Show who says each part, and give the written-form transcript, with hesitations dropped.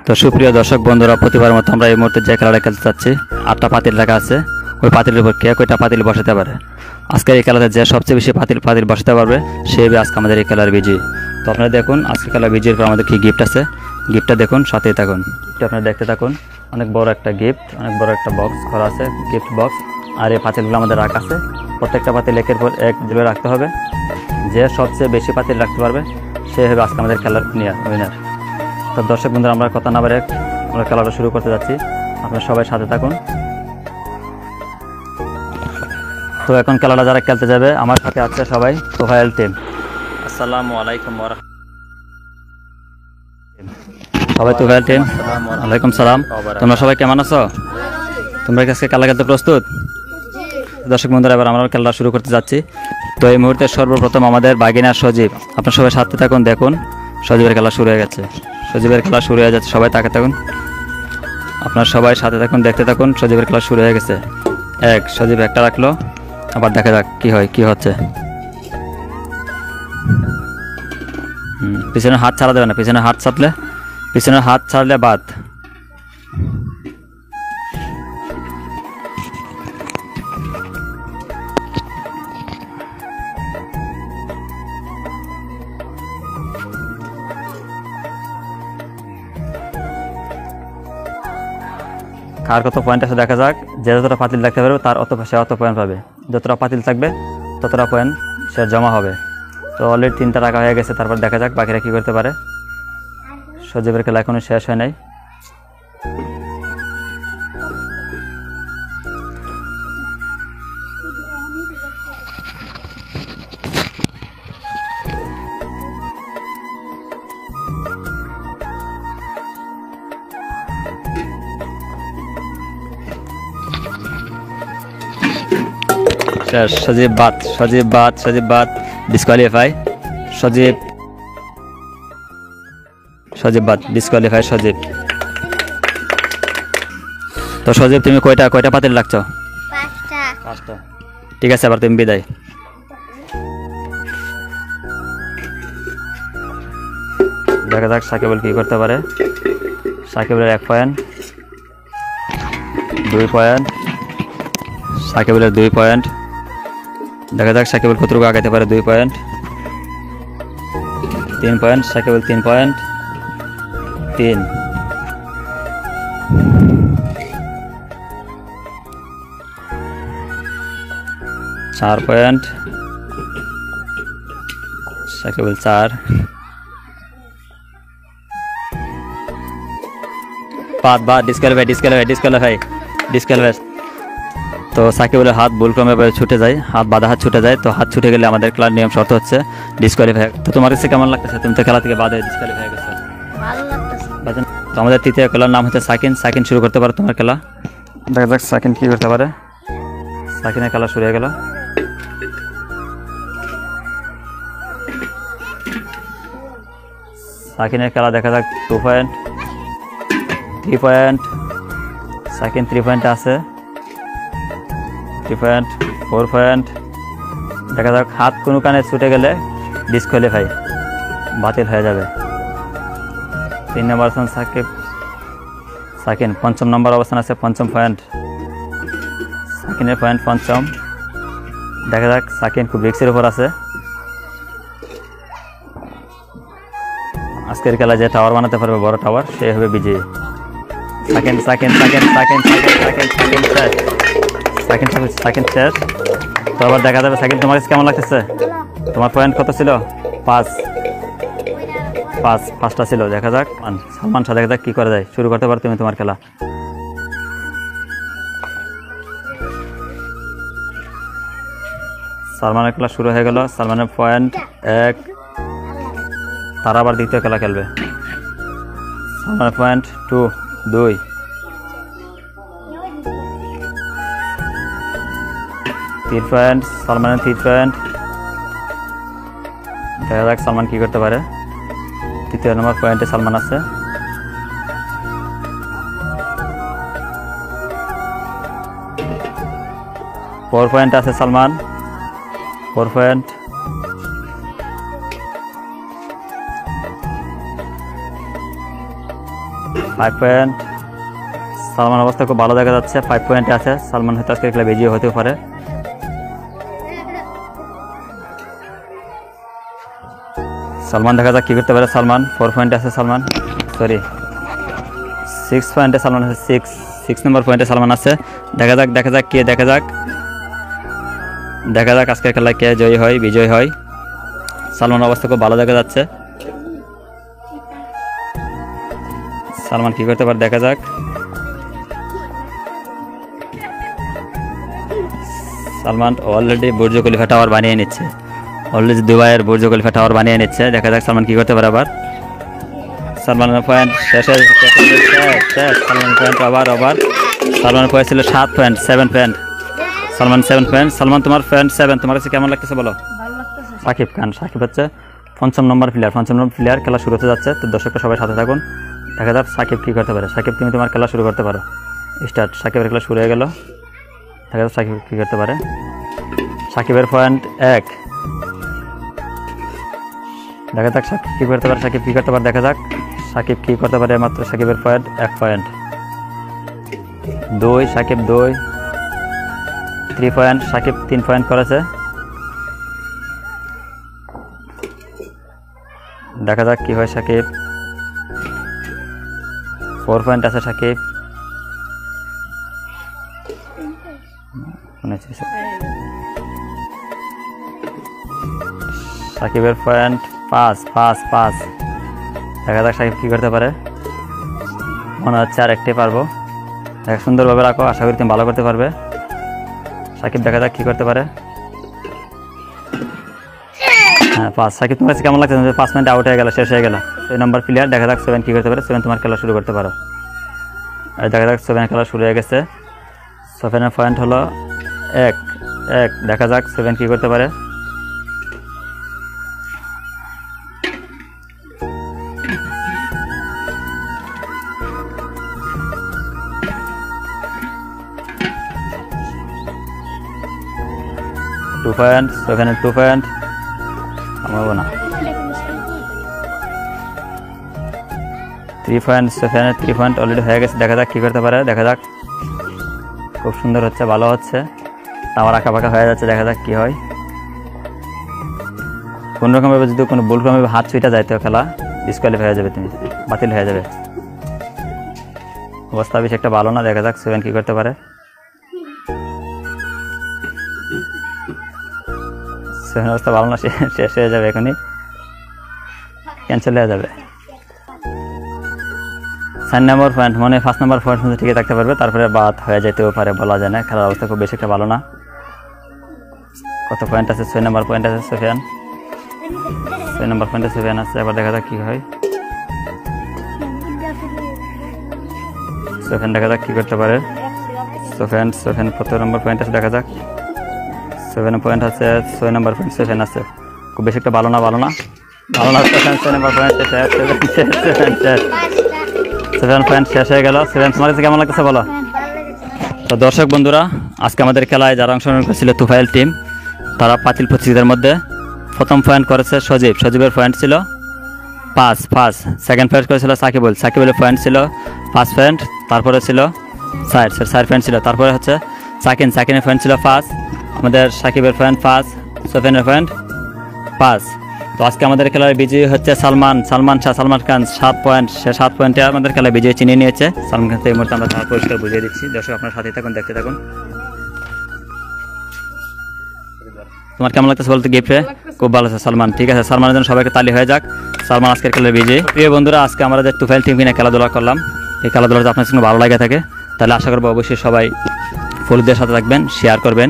Speaker 1: তো সুপ্রিয় দর্শক বন্ধুরা, প্রতিবার মতো আমরা এই মুহূর্তে যে খেলাটা খেলতে চাচ্ছি, 8টা পাতিল রাখা আছে। ওই পাতিলের উপর কে কয়টা পাতিল বসাতে পারে, আজকের এই খেলাতে যে সবচেয়ে বেশি পাতিল বসাতে পারবে সে আজকে আমাদের এই খেলার বিজয়ী। তো আপনারা দেখুন আজকে খেলার বিজয়ীর পর আমাদের কি গিফট আছে, গিফটটা দেখুন, সাথেই থাকুন। আপনারা দেখতে থাকুন, অনেক বড় একটা গিফট, অনেক বড় একটা বক্স করা আছে, গিফট বক্স। আর এই পাতিলগুলো আমাদের রাখা আছে, প্রত্যেকটা পাতিল একের পর এক জেলে রাখতে হবে। যে সবচেয়ে বেশি পাতিল রাখতে পারবে সে হবে আজকে আমাদের খেলার উইনার। তো দর্শক বন্ধুরা, আমরা কথা না বলে আমরা খেলাটা শুরু করতে যাচ্ছি, আপনারা সবাই সাথে থাকুন। তো এখন খেলাটা যারা খেলতে যাবে, আমার সাথে আছে সবাই তোফায়েল টিম। আসসালামু আলাইকুম সবাই তোফায়েল টিম। ওয়ালাইকুম সালাম। তোমরা সবাই কেমন আছো? তোমরা আজকে খেলা খেলতে প্রস্তুত? দর্শক বন্ধুরা, এবার আমরা খেলা শুরু করতে যাচ্ছি। তো এই মুহূর্তে সর্বপ্রথম আমাদের বাগিনা সজীব, আপনার সবাই সাথে থাকুন। দেখুন সজীবের খেলা শুরু হয়ে গেছে, সজীবের খেলা শুরু হয়ে যাচ্ছে, সবাই তাকে থাকুন, আপনার সবাই সাথে থাকুন, দেখতে থাকুন। সজীবের খেলা শুরু হয়ে গেছে। সজীব একটা রাখলো, আবার দেখা যাক কি হয়, কি হচ্ছে। পিছনে হাত ছাড়া দেবে না, পিছনে হাত ছাড়লে বাদ। কার কত পয়েন্ট আছে দেখা যাক। যে যতটা পাতিল রাখতে পারবে তার সে অত পয়েন্ট পাবে, যতটা পাতিল থাকবে ততটা পয়েন্ট সে জমা হবে। তো অলরেডি 3টা রাখা হয়ে গেছে, তারপর দেখা যাক বাকিরা কী করতে পারে। সজীবের খেলা এখনো শেষ হয় নাই। সজীব বাদ ডিসকোয়ালিফাই। সজীব বাদ ডিসকোয়ালিফাই সজীব। তো সজীব, তুমি কয়টা পাতিল রাখছো? 5টা। ঠিক আছে, আবার তুমি বিদায়। দেখা যাক সাকিবুল কি করতে পারে। সাকিবুলের 1 পয়েন্ট, 2 পয়েন্ট, সাকিবুলের 2 পয়েন্ট। দেখা যাক সাকিবুল কতটুকু আগাইতে পারে। 2 point, 3 point, Sakibul 3 point, 3, 4 point, Sakibul 4, 5 disqualify. তো সাকিবুলের হাত ভুলক্রমে ছুটে যায়, বাধা হাত ছুটে যায়। তো হাত ছুটে গেলে আমাদের খেলার নিয়ম শর্ত হচ্ছে ডিসকোয়ালিফাই। তো তোমার কাছে কেমন লাগতেছে? তুমি তো খেলা থেকে বাধা ডিসকোয়ালিফাই গেছো। তো আমাদের তৃতীয় খেলার নাম হচ্ছে সাকিন। শুরু করতে পারো তোমার খেলা। দেখা যাক সাকিন কি করতে পারে। সাকিনের খেলা শুরু হয়ে গেল। সাকিনের খেলা দেখা যাক। 2 পয়েন্ট, 3 পয়েন্ট, সাকিন 3 পয়েন্টে আছে। 3 পয়েন্ট, 4 পয়েন্ট। দেখা যাক হাত কোনো কানে ছুটে গেলে ডিসকোয়ালিফাই, বাতিল হয়ে যাবে। 3 নম্বর অবস্থান সাকিন। 5ম নম্বর অবস্থান আছে, 5ম পয়েন্ট। সাকিনের পয়েন্ট 5ম। দেখা যাক সাকিন খুব রিক্সের উপর আছে। আজকের খেলা যে টাওয়ার বানাতে পারবে, বড় টাওয়ার, সে হবে বিজয়ী। সাকিন শেষ। তো আবার দেখা যাবে। সাকিন, তোমার কাছে কেমন লাগতেছে? তোমার পয়েন্ট কত ছিল? 5টা ছিল। দেখা যাক সালমান শাহ, দেখা যাক কি করে যায়। শুরু করতে পারো তুমি তোমার খেলা। সালমানের খেলা শুরু হয়ে গেল। সালমানের পয়েন্ট 1। তারা আবার দ্বিতীয় খেলা খেলবে। সালমানের পয়েন্ট 2। তিন পয়েন্ট, সালমানের 3 পয়েন্ট। দেখা যাক সালমান কি করতে পারে। 3য় নম্বর পয়েন্টে সালমান আছে। 4 পয়েন্ট আছে সালমান। 4 পয়েন্ট। 5 পয়েন্ট। সালমান অবস্থা খুব ভালো দেখা যাচ্ছে, 5 পয়েন্টে আছে। সালমান হয়তো আজকের খেলা বিজয়ী হতেও পারে। সালমান দেখা যাক কী করতে পারে। সালমান 4 পয়েন্টে আছে। সালমান 6 পয়েন্টে সালমান আছে। 6 নম্বর পয়েন্টে সালমান আছে। দেখা যাক আজকের খেলায় কে জয়ী হয়, বিজয়ী হয়। সালমান অবস্থা খুব ভালো দেখা যাচ্ছে। সালমান কী করতে পারে দেখা যাক। Salman already Burj Khalifa tower বানিয়ে নিচ্ছে। অলরেডি দুবাইয়ের বুর্জ খলিফা টাওয়ার বানিয়ে নিচ্ছে। দেখা যাক সালমান কী করতে পারে আবার। সালমানের পয়েন্ট শেষ। সালমানের পয়েন্ট আবার। সালমানের পয়েন্ট ছিল 7 point, 7 point. Salman 7 point. Salman তোমার পয়েন্ট 7, তোমার কাছে কেমন লাগতেছে বলো? সাকিব খান। সাকিব হচ্ছে 5ম নম্বর প্লেয়ার। খেলা শুরু হতে যাচ্ছে, তো দর্শকরা সবাই সাথে থাকুন। দেখা যাক সাকিব কী করতে পারে। সাকিব তুমি তোমার খেলা শুরু করতে পারো। স্টার্ট। সাকিবের খেলা শুরু হয়ে গেল। দেখা যাক সাকিব কী করতে পারে। সাকিবের পয়েন্ট 1। দেখা যাক সাকিব কী করতে পারে। দেখা যাক সাকিব কী করতে পারে। মাত্র সাকিবের point 1 point. 2 Sakib 2। 3 point Sakib 3 point করেছে। দেখা যাক কী হয়। সাকিব 4 পয়েন্ট আছে। সাকিব সাকিবের পয়েন্ট 5। দেখা যাক সাকিব কী করতে পারে। মনে হচ্ছে আর একটাই পারবো। দেখা সুন্দরভাবে রাখো, আশা করি তুমি ভালো করতে পারবে। সাকিব দেখা যাক কী করতে পারে। হ্যাঁ 5। সাকিব তোমার কাছে কেমন লাগছে? 5 মিনিট আউট হয়ে গেল, শেষ হয়ে গেল। 6 নম্বর প্লেয়ার। দেখা যাক 7 কী করতে পারে। 7 তোমার খেলা শুরু করতে পারো। আর দেখা যাক 7 খেলা শুরু হয়ে গেছে। 7-এর পয়েন্ট হলো 1। দেখা যাক 7 কী করতে পারে। Two point. 7-এর 2 পয়েন্ট। আমারও না। 3 পয়েন্ট। 7-এর 3 পয়েন্ট অলরেডি হয়ে গেছে। দেখা যাক কী করতে পারে। দেখা যাক। খুব সুন্দর হচ্ছে, ভালো হচ্ছে। আমার আঁকা হয়ে যাচ্ছে। দেখা যাক কী হয়। কোনোরকমভাবে যদি কোনো ভুলক্রমে হাত ছুঁইটা যায় তো খেলা ডিসকোয়ালিফাই হয়ে যাবে, তুমি বাতিল হয়ে যাবে। অবস্থা বেশি একটা ভালো না। দেখা যাক 7 কী করতে পারে। 7 অবস্থা ভালো না, শেষ হয়ে যাবে, এখনই ক্যান্সেল হয়ে যাবে। 4 নম্বর পয়েন্ট, মনে 5 নম্বর পয়েন্ট মধ্যে ঠিকই থাকতে পারবে, তারপরে বাদ হয়ে যেতেও পারে, বলা যায় না। খেলার অবস্থা খুব বেশি একটা ভালো না। কত পয়েন্ট আছে? 6 নম্বর পয়েন্ট আছে সুফিয়ান। 6 নম্বর পয়েন্টে সুফিয়ান আছে। এবার দেখা যাক কী হয়। সুফিয়ান দেখা যাক কী করতে পারে। সুফিয়ান 15 নম্বর পয়েন্ট আছে। দেখা যাক 7 পয়েন্ট আছে। 6 নম্বর পয়েন্ট সুফিয়ান আছে। খুব বেশি একটা ভালো না। সুফিয়ান 6 নম্বর পয়েন্ট 7 পয়েন্ট শেষ হয়ে গেল। 7 তোমার কাছে কেমন লাগতেছে বলো? তো দর্শক বন্ধুরা, আজকে আমাদের খেলায় যারা অংশগ্রহণ করেছিল তুফাইল টিম, তারা পাতিল প্রতিযোগিতার মধ্যে প্রথম পয়েন্ট করেছে সজীবের পয়েন্ট ছিল 5। সেকেন্ড পয়েন্ট করেছিল সাকিবুলের পয়েন্ট ছিল 5 পয়েন্ট। তারপরে ছিল 4 পয়েন্ট ছিল। তারপরে হচ্ছে সাকিনের পয়েন্ট ছিল 5, আমাদের সাকিবের পয়েন্ট 5, সোফিয়ানের পয়েন্ট 5। তো আজকে আমাদের খেলায় বিজয়ী হচ্ছে সালমান খান 7 পয়েন্ট। সে 7 পয়েন্টে আমাদের খেলায় বিজয়ী চিনিয়ে নিয়েছে। সালমান খানকে এই মুহূর্তে আমরা তার পরিষ্কার বুঝিয়ে দিচ্ছি। দর্শক আপনার সাথে থাকুন, দেখতে থাকুন। তোমার কেমন লাগতেছে বলতে? গিফটে খুব ভালো আছে সালমান। ঠিক আছে, সালমানের জন্য সবাইকে তালি হয়ে যাক। সালমান আজকের খেলার বিজয়ী। প্রিয় বন্ধুরা, আজকে আমরা যে তুফাইল টিম কিনে খেলাধুলা করলাম, এই খেলাধুলাটা আপনার সঙ্গে ভালো লাগে থাকে, তাহলে আশা করবো অবশ্যই সবাই ফলোদের সাথে থাকবেন, শেয়ার করবেন।